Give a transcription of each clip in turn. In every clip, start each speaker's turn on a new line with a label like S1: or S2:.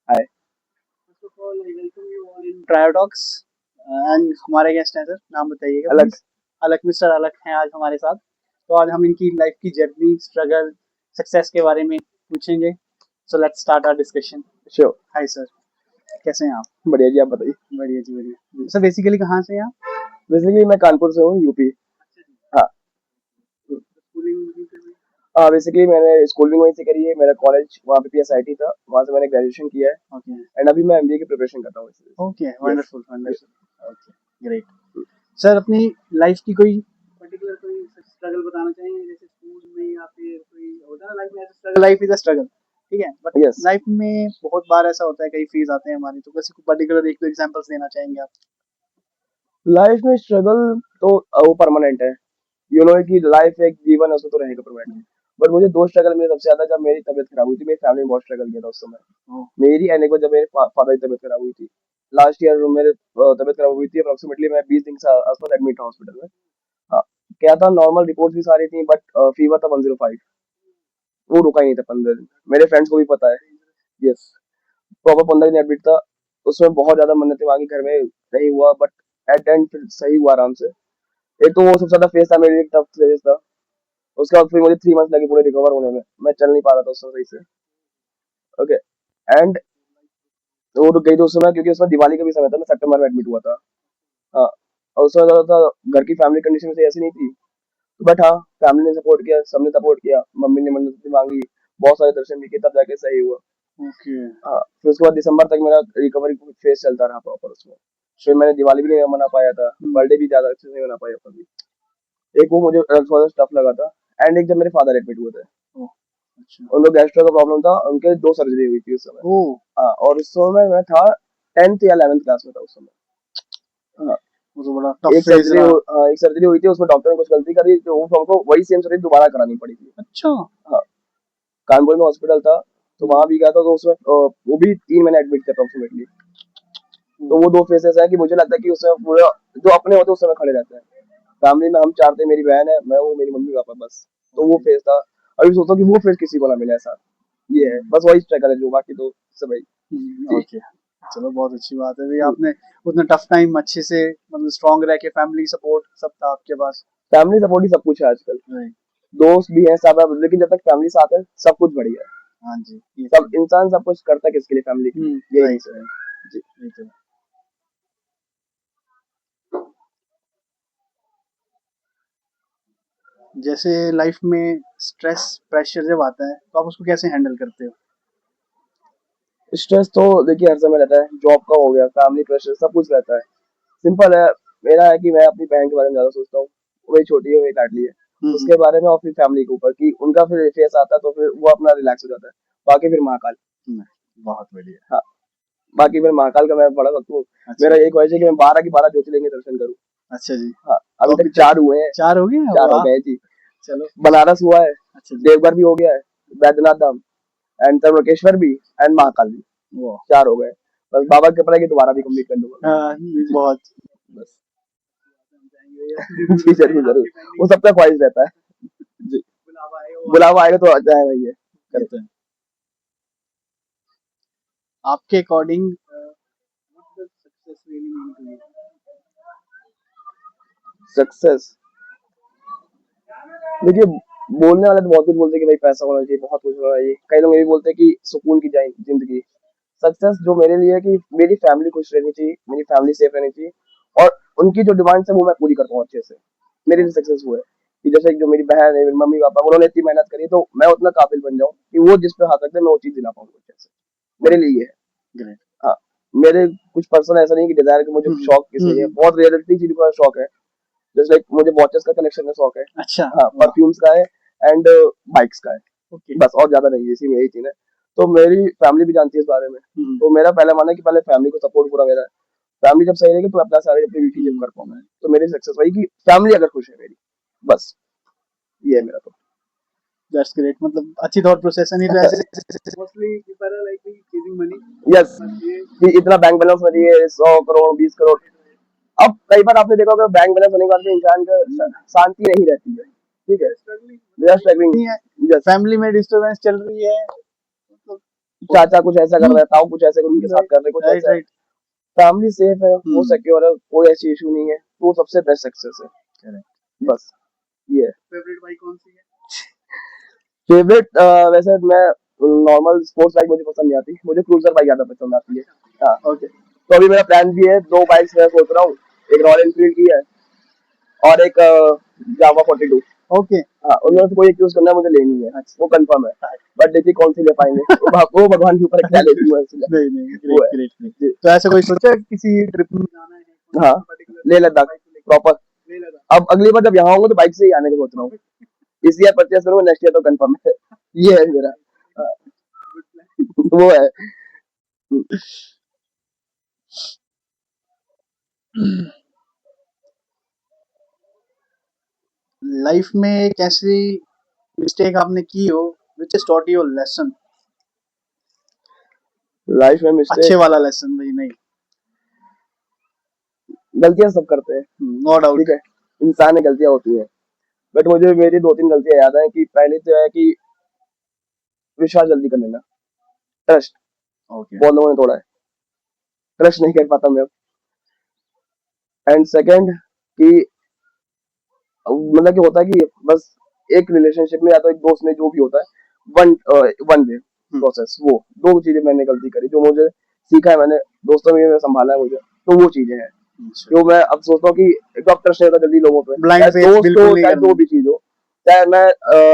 S1: Hi.
S2: First of all I welcome you all in Triotalks and हमारे guest हैं sir, नाम बताइएगा
S1: अलग।
S2: प्लीज। अलक, मिस्टर अलक हैं आज हमारे साथ। तो आज हम इनकी लाइफ की जर्नी, स्ट्रगल, सक्सेस के बारे में पूछेंगे। So let's start our discussion.
S1: Sure.
S2: Hi sir, कैसे हैं आप?
S1: बढ़िया जी, आप बताइए।
S2: बढ़िया जी, बढ़िया सर। बेसिकली कहाँ से हैं आप?
S1: बेसिकली मैं कानपुर से हूँ, यूपी। हाँ। हाँ, बेसिकली मैंने स्कूलिंग वहीं से करी है। मेरा कॉलेज वहाँ पे पीएसआईटी था, वहाँ से मैंने ग्रेजुएशन किया है।
S2: ओके
S1: एंड अभी मैं एमबीए की प्रिपरेशन कर रहा हूँ।
S2: Okay, wonderful wonderful. Okay great. Sir, अपनी लाइफ की कोई पर्टिकुलर कोई स्ट्रगल बताना चाहेंगे, जैसे स्कूल में या फिर कोई होता है ना लाइफ में ऐसा struggle? Life is a struggle, ठीक है, बट
S1: यस।
S2: लाइफ में बहुत बार ऐसा होता है, कई फेज आते हैं हमारे, तो किसी को पर्टिकुलर एक दो एग्जांपल्स देना चाहेंगे आप?
S1: लाइफ में स्ट्रगल तो वो परमानेंट है। यू नो कि लाइफ एक जीवन है, उसमें तो रहेगा परमानेंट। बट मुझे दो स्ट्रगल मेरे सबसे ज्यादा, जब मेरी तबीयत खराब हुई थी, मेरी फैमिली में बहुत स्ट्रगल किया था उस समय। मेरी एंड एक बार जब मेरे फादर की तबीयत खराब हुई थी लास्ट ईयर, मेरे तबीयत खराब हुई थी। अप्रोक्सीमेटली मैं 20 दिन के आसपास एडमिट था हॉस्पिटल में। हाँ, क्या था, नॉर्मल रिपोर्ट भी सारी थी, बट फीवर था 105। वो रुका ही नहीं था 15 दिन। मेरे फ्रेंड्स को भी पता है। यस। प्रॉपर 15 दिन एडमिट था। उसमें बहुत ज्यादा मन्नतें मांगी घर में, नहीं हुआ, बट एट एंड फिर सही हुआ आराम से। एक तो वो सबसे ज्यादा फेस था, मेरे लिए टफ फेस था। उसके बाद फिर मुझे 3 मंथ लगे पूरे रिकवर होने में। मैं चल नहीं पा रहा था उस समय सही से। ओके। एंड वो रुक गई थी उस समय, क्योंकि उसमें दिवाली का भी समय था, मैं सितंबर में एडमिट हुआ था। हाँ। और उसमें ज्यादा था, घर की फैमिली कंडीशन से ऐसी नहीं थी, बट हाँ, फैमिली ने सपोर्ट किया, सबने सपोर्ट किया, मम्मी ने मन्नत मांगी, बहुत सारे दर्शन भी किए, तब जाके सही हुआ।
S2: ओके।
S1: हाँ, फिर उसके बाद दिसंबर तक मेरा रिकवरी फेस चलता रहा प्रॉपर उसमें। फिर मैंने दिवाली भी नहीं मना पाया था, बर्थडे भी ज्यादा अच्छे से नहीं मना पाया कभी। एक वो मुझे थोड़ा सा टफ लगा था। एंड एक जब मेरे फादर एडमिट हुए थे,
S2: अच्छा।
S1: उनको गैस्ट्रो का प्रॉब्लम था, उनके 2 सर्जरी हुई थी उस समय।
S2: ओह।
S1: हाँ, और उस समय मैं था 10th या 11th क्लास में था उस समय। हाँ।
S2: वो तो बड़ा टफ फेज रहा।
S1: एक सर्जरी हुई थी, उसमें डॉक्टर ने कुछ गलती करी, तो वो हमको वही सेम सर्जरी दोबारा करानी पड़ी थी।
S2: अच्छा।
S1: हाँ। कानपुर में हॉस्पिटल था, तो वहां भी गया था, तो उसमें वो भी 3 महीने एडमिट थे अप्रोक्सीमेटली। तो वो दो फेसेस है कि मुझे लगता है कि उसमें पूरा जो अपने होते हैं उस समय खड़े रहते हैं। फैमिली में हम 4 थे, मेरी बहन है, मैं हूँ, मेरी मम्मी पापा, बस। तो वो फेज था। अभी सोचता हूँ कि वो फेज किसी को ना मिले ऐसा। ये है बस, वही स्ट्रगल है, जो बाकी तो सब है।
S2: ओके, चलो बहुत अच्छी बात है भाई। आपने उतना टफ टाइम अच्छे से, मतलब स्ट्रांग रह के, फैमिली सपोर्ट सब था आपके पास।
S1: फैमिली सपोर्ट ही सब कुछ है आजकल।
S2: राइट।
S1: दोस्त भी है, सब है, लेकिन जब तक फैमिली साथ है सब कुछ बढ़िया है।
S2: हाँ जी, ये
S1: सब इंसान सब कुछ करता है किसके लिए? फैमिली के लिए। यही
S2: राइट
S1: रीजन है।
S2: राइट।
S1: जी।
S2: ये तो है। जैसे लाइफ में स्ट्रेस प्रेशर जब आता है, तो आप उसको कैसे हैंडल करते हो?
S1: स्ट्रेस तो देखिए हर समय रहता है, जॉब का हो गया, फैमिली प्रेशर, सब कुछ रहता है। सिंपल है। मेरा है कि मैं अपनी बहन के बारे में ज्यादा सोचता हूँ। वही छोटी है, वही लाडली है। उसके बारे में और फिर फैमिली के ऊपर, कि उनका फिर फेस आता है तो फिर वो अपना रिलैक्स हो जाता है। बाकी फिर महाकाल।
S2: बहुत बढ़िया।
S1: हाँ। बाकी फिर महाकाल का मैं बड़ा भक्त हूँ।
S2: अच्छा।
S1: मेरा एक ख्वाहिश है कि मैं 12 की 12 ज्योतिर्लिंग के दर्शन करूँ।
S2: अच्छा जी।
S1: हाँ,
S2: तो
S1: अभी
S2: अभी
S1: तक 4 हुए हैं।
S2: 4 हो गए हैं?
S1: 4 हो
S2: वाह।
S1: गए जी।
S2: चलो।
S1: बनारस हुआ है,
S2: अच्छा जी।
S1: देवघर भी हो गया है, बैद्यनाथ धाम, एंड त्र्यंबकेश्वर भी, एंड महाकाल भी।
S2: वाह।
S1: 4 हो गए। बस बाबा के पड़ेगी दोबारा भी कंप्लीट कर दूंगा।
S2: हाँ, बहुत।
S1: बस। जी जरूर जरूर, वो सबका ख्वाहिश रहता है। जी। बुलावा आएगा तो आ जाए भाई, ये
S2: ये
S1: करते
S2: तो है। आपके अकॉर्डिंग
S1: सक्सेस। देखिए, बोलने वाले तो बहुत कुछ बोलते हैं कि भाई पैसा होना चाहिए, बहुत कुछ होना चाहिए। कई लोग ये भी बोलते हैं कि सुकून की जाए जिंदगी। सक्सेस जो मेरे लिए है कि मेरी फैमिली खुश रहनी चाहिए, मेरी फैमिली सेफ रहनी चाहिए, और उनकी जो डिमांड्स है वो मैं पूरी कर पाऊँ अच्छे से। मेरे लिए सक्सेस वो है कि जैसे जो मेरी बहन है, मेरी मम्मी पापा, उन्होंने इतनी मेहनत करी, तो मैं उतना काबिल बन जाऊँ कि वो जिस पे हाथ रखते हैं मैं वो चीज दिला पाऊँ अच्छे से। मेरे लिए ये है।
S2: ग्रेट।
S1: हाँ। मेरे कुछ पर्सन ऐसा नहीं कि डिजायर कि मुझे शौक किसी है, बहुत रियलिटी चीज का शौक है। जैसे लाइक मुझे वॉचेस का कलेक्शन का शौक है।
S2: अच्छा।
S1: हाँ, परफ्यूम्स का है, एंड बाइक्स का है।
S2: ओके।
S1: बस और ज्यादा नहीं है, इसी में यही चीज है। तो मेरी फैमिली भी जानती है इस बारे में। तो मेरा पहला मानना है कि पहले फैमिली को सपोर्ट पूरा मेरा है। फैमिली जब सही रहेगी तो अपना सारे अपनी ड्यूटी जब कर पाऊंगा। तो मेरी सक्सेस वही कि फैमिली अगर खुश है मेरी, बस ये है मेरा। तो
S2: दैट्स ग्रेट। मतलब अच्छी थॉट प्रोसेस है। नहीं तो ऐसे mostly people are like chasing money.
S1: Yes, कि इतना बैंक बैलेंस होना चाहिए, 100 करोड़, 20 करोड़। अब कई बार आपने देखा होगा बैंक बैलेंस होने के बाद भी इंसान का शांति नहीं रहती है। ठीक है, स्ट्रगलिंग।
S2: नहीं है, फैमिली में डिस्टरबेंस चल रही है, तो
S1: चाचा कुछ ऐसा कर रहा है, ताऊ कुछ ऐसे उनके साथ कर रहे हैं, कुछ
S2: राइट
S1: ऐसा है।
S2: राइट।
S1: फैमिली सेफ है, वो सिक्योर है, कोई ऐसी इशू नहीं है, तो वो सबसे बेस्ट सक्सेस है। बस ये है।
S2: फेवरेट बाइक कौन सी है?
S1: फेवरेट वैसे मैं नॉर्मल स्पोर्ट्स बाइक मुझे पसंद नहीं आती, मुझे क्रूजर बाइक ज्यादा पसंद आती है। हाँ,
S2: ओके
S1: तो अभी मेरा प्लान भी है, 2 बाइक्स मैं सोच रहा हूँ, एक रॉयल एनफील्ड की है और एक जावा 42।
S2: ओके।
S1: हाँ, उनमें से कोई एक चूज करना है, मुझे लेनी है, वो कंफर्म है। बट देखिए कौन सी ले पाएंगे, वो भगवान के ऊपर है, क्या ले लूंगा इसलिए।
S2: नहीं नहीं,
S1: वो
S2: ग्रेट
S1: है
S2: ग्रेट ग्रेट।
S1: जी।
S2: तो ऐसा कोई सोचा है किसी ट्रिप में जाना है?
S1: हाँ,
S2: पर्टिकुलर
S1: लेह लद्दाख प्रॉपर।
S2: ले लगा।
S1: अब अगली बार जब यहाँ होंगे तो बाइक से ही आने का सोच रहा हूँ, इस ईयर परचेस करूंगा, नेक्स्ट ईयर तो कंफर्म है। ये है मेरा। हाँ,
S2: गुड प्लान।
S1: वो है।
S2: लाइफ में एक ऐसी मिस्टेक आपने की हो which is taught you lesson,
S1: life में
S2: अच्छे
S1: मिस्टेक,
S2: वाला लेसन भाई? नहीं,
S1: गलतियां सब करते हैं,
S2: नो डाउट।
S1: ठीक है, इंसान में गलतियां होती हैं। बट मुझे मेरी 2-3 गलतियां याद है कि पहली तो है कि विश्वास जल्दी कर लेना, ट्रस्ट
S2: ओके।
S1: बहुत लोगों ने तोड़ा है, ट्रस्ट नहीं कर पाता मैं। एंड सेकंड कि मतलब कि होता है कि बस एक रिलेशनशिप में या तो एक दोस्त में जो भी होता है, वन वे प्रोसेस, वो 2 चीजें मैंने गलती करी जो मुझे सीखा है, मैंने दोस्तों में संभाला है मुझे, तो वो चीजें हैं जो मैं अब सोचता हूँ कि एक तो ट्रस्ट नहीं होता जल्दी लोगों पे,
S2: ब्लाइंड
S1: चाहे
S2: फेथ
S1: दोस्त हो
S2: बिल्कुल नहीं
S1: चाहे
S2: करना।
S1: जो भी चीज हो, चाहे मैं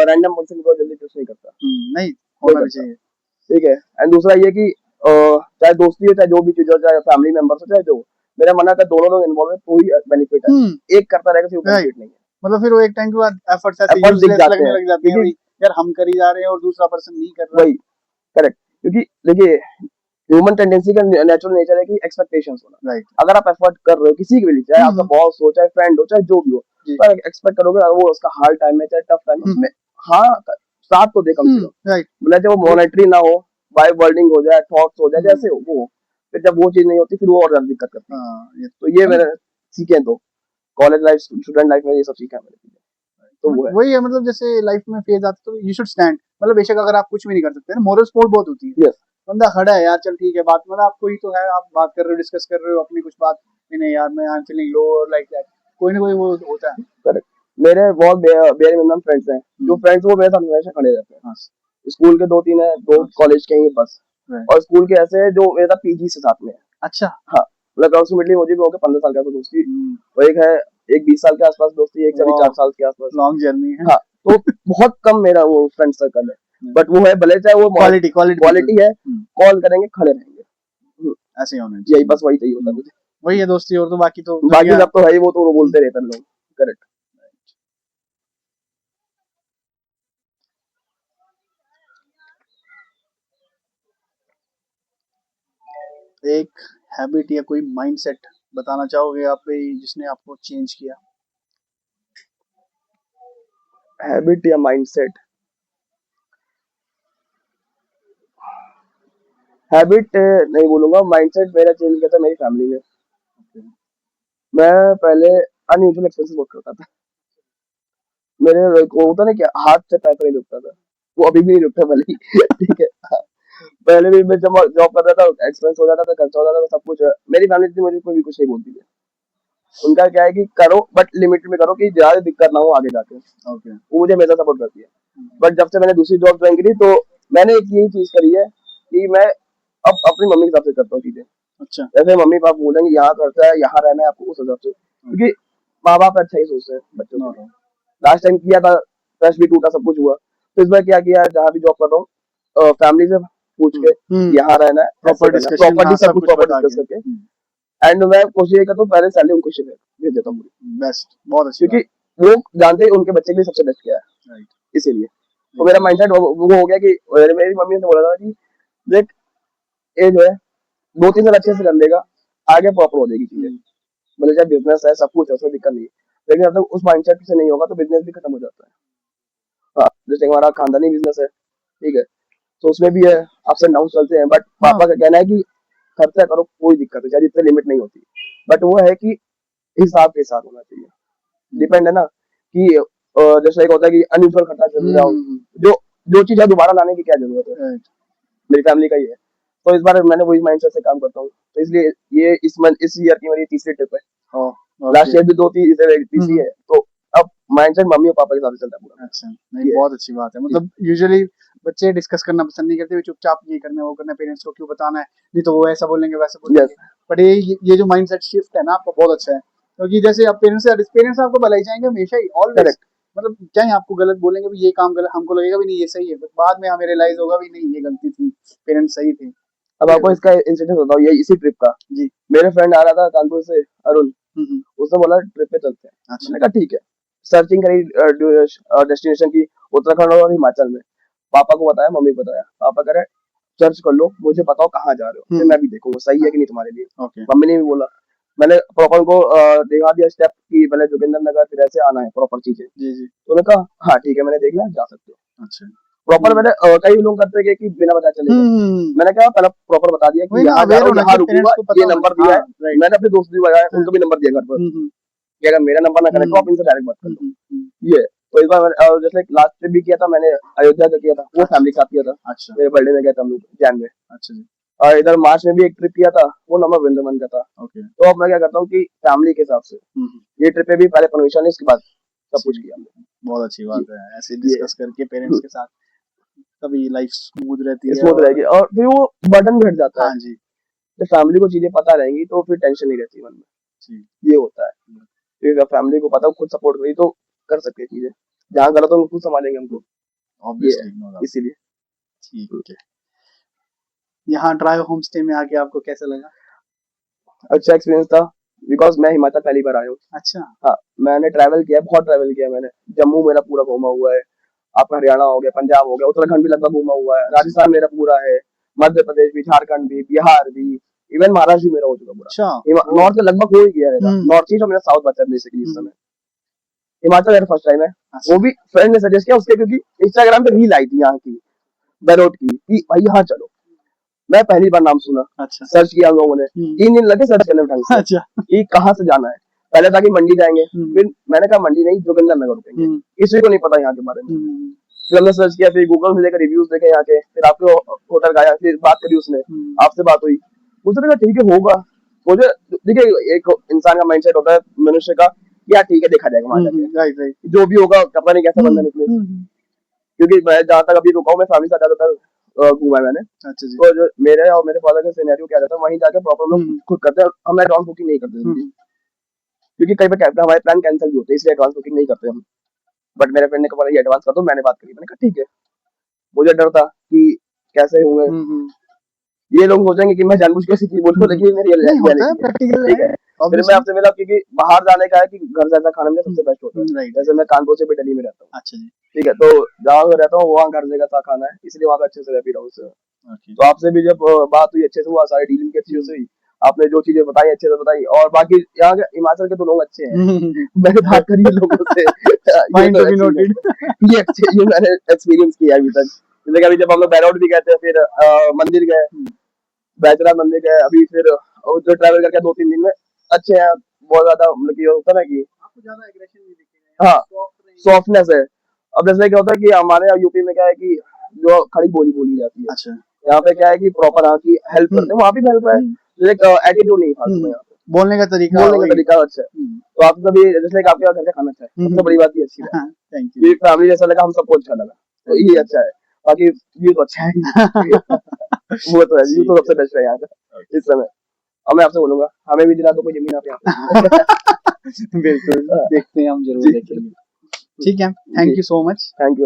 S1: रैंडम पर्सन को जल्दी ट्रस्ट नहीं करता,
S2: नहीं,
S1: कोई
S2: होना भी
S1: करता,
S2: चाहिए।
S1: ठीक है। एंड दूसरा ये कि चाहे दोस्ती हो चाहे जो भी चीज हो, चाहे फैमिली मेंबर्स हो चाहे जो, मेरा मानना है दोनों लोग इन्वॉल्व है तो ही बेनिफिट है, एक करता रहेगा फिर
S2: राइट।
S1: बेनिफिट नहीं है।
S2: मतलब फिर वो एक टाइम के बाद एफर्ट्स ऐसे
S1: एफर्ट दिख
S2: यूजलेस
S1: जाते
S2: लगने
S1: हैं
S2: लग जाते हैं
S1: क्योंकि
S2: भाई, यार हम कर ही जा रहे हैं और दूसरा पर्सन नहीं कर रहा।
S1: वही करेक्ट, क्योंकि देखिए ह्यूमन टेंडेंसी का नेचुरल नेचर है कि एक्सपेक्टेशंस होना।
S2: राइट।
S1: अगर आप एफर्ट कर रहे हो किसी के लिए, चाहे आपका बॉस हो चाहे फ्रेंड हो चाहे जो भी हो,
S2: जी।
S1: तो एक्सपेक्ट करोगे अगर वो उसका हार्ड टाइम है चाहे टफ टाइम है उसमें हाँ साथ तो दे कम से कम,
S2: राइट।
S1: मतलब जब वो मॉनेटरी ना हो, वाइब वर्डिंग हो जाए, थॉट्स हो जाए, जैसे हो वो, फिर जब वो चीज नहीं होती फिर वो और ज्यादा दिक्कत करती है।
S2: हाँ, ये
S1: तो ये मैंने सीखे, तो कॉलेज लाइफ स्टूडेंट लाइफ में ये सब सीखा मैंने, तो वो है।
S2: वही है, मतलब जैसे लाइफ में फेज आते तो यू शुड स्टैंड, मतलब बेशक अगर आप कुछ भी नहीं कर सकते ना, मोरल सपोर्ट बहुत होती है।
S1: यस,
S2: बंदा खड़ा है यार, चल ठीक है, बात मतलब आप कोई तो है, आप बात कर रहे हो, डिस्कस कर रहे हो अपनी कुछ बात, नहीं यार मैं आई एम फीलिंग लो और लाइक दैट, कोई ना कोई वो होता है।
S1: करेक्ट। मेरे बहुत बेयर मिनिमम फ्रेंड्स हैं, जो फ्रेंड्स वो मेरे साथ हमेशा खड़े रहते हैं।
S2: हाँ,
S1: स्कूल के 2-3 हैं, 2 कॉलेज के हैं बस,
S2: right.
S1: और स्कूल के ऐसे हैं जो मेरे साथ पीजी से साथ में है।
S2: अच्छा।
S1: हाँ, मतलब अप्रोक्सीमेटली मुझे भी हो गया 15 साल का तो दोस्ती, और एक है एक 20 साल के आसपास दोस्ती, एक से अभी 4 साल के आसपास।
S2: लॉन्ग जर्नी है।
S1: हाँ, तो बहुत कम मेरा वो फ्रेंड सर्कल है, बट वो है भले चाहे वो क्वालिटी है, कॉल करेंगे खड़े रहेंगे,
S2: ऐसे ही होना चाहिए।
S1: यही बस वही चाहिए होता मुझे,
S2: वही है दोस्ती, और तो बाकी तो
S1: बाकी सब तो है ही, वो तो बोलते रहते हैं लोग। करेक्ट।
S2: एक हैबिट या कोई माइंडसेट बताना चाहोगे आप पे जिसने आपको चेंज किया?
S1: हैबिट या माइंडसेट, हैबिट नहीं बोलूंगा, माइंडसेट मेरा चेंज किया था मेरी फैमिली ने। मैं पहले अनयूजुअल एक्सपेंसेस बहुत करता था, मेरे को होता ना क्या हाथ से पैसा नहीं रुकता था, वो अभी भी नहीं रुकता भले ही ठीक है। हाँ, पहले भी मैं जब जॉब कर रहा था एक्सपेंस हो जाता था, खर्चा हो जाता था, सब कुछ मेरी फैमिली थी, मुझे कोई भी कुछ नहीं बोलती थी। उनका क्या है कि करो बट लिमिट में करो कि ज्यादा दिक्कत ना हो आगे जाके, वो मुझे हमेशा सपोर्ट करती है। बट जब से मैंने दूसरी जॉब ज्वाइन करी तो मैंने एक यही चीज करी है कि मैं अब अपनी मम्मी के हिसाब से करता हूँ चीजें।
S2: अच्छा।
S1: जैसे मम्मी पापा बोलेंगे यहाँ खर्चा है, यहाँ रहना है आपको, उस हिसाब से, क्योंकि माँ बाप अच्छा ही सोचते हैं बच्चों के लिए। लास्ट टाइम किया था, ट्रस्ट भी टूटा, सब कुछ हुआ, तो इस बार क्या किया, जहाँ भी जॉब कर रहा हूँ फैमिली से पूछ के यहाँ रहना है, प्रॉपर्टी सब कुछ प्रॉपर डिस्कस करके, एंड मैं कोशिश ये करता हूँ पहले सैलरी उनको भेज देता हूँ,
S2: बेस्ट, बहुत अच्छी,
S1: क्योंकि वो जानते हैं उनके बच्चे के लिए सबसे बेस्ट क्या है, इसीलिए तो मेरा माइंडसेट वो हो गया कि मेरी मम्मी ने बोला था कि देख ये जो है 2-3 साल अच्छे से कर लेगा, आगे प्रॉपर हो जाएगी चीजें, मतलब चाहे बिजनेस है सब कुछ है उसमें दिक्कत नहीं है, लेकिन जब तक उस माइंडसेट से नहीं होगा तो बिजनेस भी खत्म हो जाता है। हाँ, जैसे हमारा खानदानी बिजनेस है, ठीक है, तो उसमें भी है अप्स एंड डाउन चलते हैं, बट पापा का कहना है कि खर्चा करो कोई दिक्कत नहीं, चाहे जितने लिमिट नहीं होती, बट वो है कि हिसाब के साथ होना चाहिए, डिपेंड है ना कि जैसे एक होता है कि अनयूजुअल खर्चा चल रहा हो, जो जो चीज है दोबारा लाने की क्या जरूरत है, मेरी फैमिली का ही है। तो इस बार मैंने वही माइंडसेट से काम करता हूँ, तो इसलिए ये इस ईयर की मेरी तीसरी ट्रिप है। Last
S2: okay.
S1: ईयर भी 2 थी, इस ईयर तीसरी है, तो अब माइंडसेट मम्मी और पापा के साथ चलता है पूरा।
S2: अच्छा, नहीं
S1: ये
S2: बहुत अच्छी बात है। मतलब यूजुअली बच्चे डिस्कस करना पसंद नहीं करते, वो चुपचाप ये करना है वो करना है, पेरेंट्स को क्यों बताना है, नहीं तो वो ऐसा बोलेंगे वैसा
S1: यस,
S2: बोलेंगे। बट ये जो माइंडसेट शिफ्ट है ना आपका बहुत अच्छा है, क्योंकि जैसे आप पेरेंट्स आपको भलाई चाहेंगे हमेशा ही, ऑलवेज।
S1: करेक्ट।
S2: मतलब चाहे आपको गलत बोलेंगे भी, ये काम गलत, हमको लगेगा भी नहीं ये सही है, बट बाद में हमें रियलाइज होगा भी नहीं ये गलती थी, पेरेंट्स सही थे।
S1: अब आपको इसका इंसिडेंट बताऊँ, ये इसी ट्रिप का।
S2: जी।
S1: मेरे फ्रेंड आ रहा था कानपुर से, अरुण,
S2: हम्म।
S1: उसने बोला ट्रिप पे चलते हैं।
S2: अच्छा।
S1: मैंने कहा ठीक है। सर्चिंग करी डेस्टिनेशन की, उत्तराखंड और हिमाचल में। पापा को बताया, मम्मी को बताया। पापा कह रहे सर्च कर लो, मुझे बताओ कहाँ जा रहे हो, फिर मैं भी देखूंगा सही है कि नहीं तुम्हारे लिए।
S2: ओके।
S1: मम्मी ने भी बोला। मैंने प्रॉपर उनको दिखा दिया स्टेप कि पहले जोगिंदर नगर, फिर ऐसे आना है प्रॉपर चीजें।
S2: जी जी।
S1: तो उन्होंने कहा हाँ ठीक है, मैंने देख लिया, जा सकते हो।
S2: अच्छा।
S1: प्रॉपर मैंने कई लोग करते हैं कि बिना बताए चले गए। मैंने कहा पहले प्रॉपर बता दिया
S2: वही
S1: कि
S2: ना,
S1: यहाँ जा
S2: अवेयर
S1: रहा हूँ,
S2: होना
S1: यहाँ
S2: चाहिए,
S1: रुकूंगा,
S2: पेरेंट्स को पता
S1: ये
S2: होना
S1: नंबर
S2: चाहिए।
S1: दिया
S2: हाँ,
S1: है।
S2: राइट।
S1: मैंने अपने दोस्त भी बताया, उनको भी नंबर दिया घर पर कि अगर मेरा नंबर ना कनेक्ट हो आप इनसे डायरेक्ट बात कर लो। ये तो इस बार जैसे लास्ट ट्रिप भी किया था मैंने, अयोध्या का किया था, वो फैमिली के साथ किया था।
S2: अच्छा।
S1: मेरे बर्थडे में गए थे हम लोग जैन में।
S2: अच्छा जी।
S1: और इधर मार्च में भी एक ट्रिप किया था, वो नंबर वृंदावन का था।
S2: ओके।
S1: तो अब मैं क्या करता हूँ कि फैमिली के हिसाब से ये ट्रिप पे भी पहले परमिशन है, इसके बाद सब कुछ किया हमने।
S2: बहुत अच्छी बात है, ऐसे
S1: ये
S2: डिस्कस करके पेरेंट्स के साथ तभी लाइफ स्मूथ रहती है।
S1: स्मूथ रहेगी और फिर वो बर्डन घट जाता है।
S2: हाँ जी।
S1: जब फैमिली को चीजें पता रहेंगी तो फिर टेंशन नहीं रहती मन में।
S2: जी।
S1: ये होता है, क्योंकि अगर फैमिली को पता हो, खुद सपोर्ट करी तो कर सकते हैं चीजें। जहाँ गलत हो खुद संभालेंगे हमको। ये
S2: ऑब्वियसली,
S1: है
S2: नो डाउट।
S1: इसीलिए।
S2: ठीक है। यहाँ ड्राइव होम स्टे में आके आपको कैसा लगा?
S1: अच्छा एक्सपीरियंस था, बिकॉज मैं हिमाचल पहली बार आया हूँ।
S2: अच्छा।
S1: हाँ, मैंने ट्रैवल किया, बहुत ट्रैवल किया मैंने। जम्मू मेरा पूरा घूमा हुआ है, आपका हरियाणा हो गया, पंजाब हो गया, उत्तराखंड भी लगभग घूमा हुआ है, राजस्थान मेरा पूरा है, मध्य प्रदेश भी, झारखंड भी, बिहार भी, इवन महाराष्ट्र भी मेरा हो चुका पूरा।
S2: अच्छा।
S1: नॉर्थ में लगभग हो ही गया रहेगा, नॉर्थ ईस्ट और मेरा साउथ बचा बेसिकली इस समय। हिमाचल मेरा फर्स्ट टाइम है, वो भी फ्रेंड ने सजेस्ट किया उसके, क्योंकि इंस्टाग्राम पे रील आई थी यहाँ की, बैरोट की, कि भाई यहाँ चलो। मैं पहली बार नाम सुना।
S2: अच्छा।
S1: सर्च किया हम लोगों ने, 3 दिन लगे सर्च करने में ढंग से।
S2: अच्छा।
S1: कि कहाँ से जाना है। पहले था कि मंडी जाएंगे, फिर मैंने कहा मंडी नहीं, जोगिंदर नगर रुकेंगे। किसी को नहीं पता यहाँ के बारे में। फिर हमने सर्च किया, फिर गूगल में देखा, रिव्यूज देखे यहाँ के, फिर आपके होटल गया, फिर बात करी उसने, आपसे बात हुई। उसने कहा ठीक है होगा। मुझे देखिए एक इंसान का माइंडसेट होता है मनुष्य का, यार ठीक है देखा जाएगा वहां जाके,
S2: राइट राइट।
S1: जो भी होगा पता नहीं कैसा बंदा निकले। क्योंकि मैं जहाँ तक अभी रुका हूँ, मैं फैमिली के साथ ज्यादातर घूमा है मैंने।
S2: अच्छा जी।
S1: तो जो मेरे और मेरे फादर का सिनेरियो क्या रहता है, वहीं जाके प्रॉपर लोग खुद करते हैं, हम एडवांस बुकिंग नहीं करते जल्दी। क्योंकि कई बार क्या होता है, हमारे प्लान कैंसिल भी होते हैं, इसलिए एडवांस बुकिंग नहीं करते हम। बट मेरे फ्रेंड ने कहा ये एडवांस कर दो, मैंने बात करी, मैंने कहा ठीक है। मुझे डर था कि कैसे होंगे, ये लोग सोचेंगे कि मैं जानबूझ के ऐसी चीज बोलूं, लेकिन मेरी रियलिटी है। ठीक है, फिर मैं आपसे मिला, क्योंकि बाहर जाने का है कि घर जैसा खाना में सबसे बेस्ट होता है। जैसे मैं कानपुर से भी दिल्ली में रहता हूँ।
S2: अच्छा जी।
S1: ठीक है, तो जहाँ मैं रहता हूँ वहाँ घर जैसा खाना है, इसलिए वहाँ पे अच्छे से रह भी रहा हूँ उससे। तो आपसे भी जब बात हुई अच्छे से हुआ, सारी डीलिंग की अच्छी से हुई, आपने जो चीजें बताई अच्छे से बताई, और बाकी यहाँ के हिमाचल के तो लोग अच्छे हैं। मैंने बात करी है लोगों से, ये अच्छे, ये मैंने एक्सपीरियंस किया अभी तक। जैसे कि अभी जब हम लोग बैरौट भी गए थे, फिर मंदिर गए, बैजनाथ मंदिर गए, अभी फिर जो ट्रैवल करके 2-3 दिन में अच्छे हैं बहुत ज्यादा। मतलब कि होता है ना कि
S2: आपको ज्यादा एग्रेशन नहीं दिखेगा,
S1: हाँ सॉफ्टनेस है। अब जैसे क्या होता है कि हमारे यहाँ यूपी में क्या है कि जो खड़ी बोली बोली जाती है।
S2: अच्छा।
S1: यहाँ पे क्या है कि प्रॉपर यहाँ की हेल्प करते हैं, वहाँ भी हेल्प है, एक एटीट्यूड नहीं फालतू में यहाँ पे।
S2: बोलने का तरीका
S1: अच्छा है। तो आप कभी जैसे कि आपके घर का खाना अच्छा है, सबसे बड़ी बात ये अच्छी है।
S2: Thank you.
S1: ये फैमिली जैसा लगा, हम सबको अच्छा लगा, तो ये अच्छा है। बाकी व्यू तो अच्छा है। वो तो है, व्यू तो सबसे बेस्ट है यहाँ का इस समय। अब मैं आपसे बोलूंगा, हमें भी दिला दो कोई जमीन आप यहाँ।
S2: बिल्कुल, देखते हैं, हम जरूर देखेंगे। ठीक है, thank you so much.
S1: Thank you.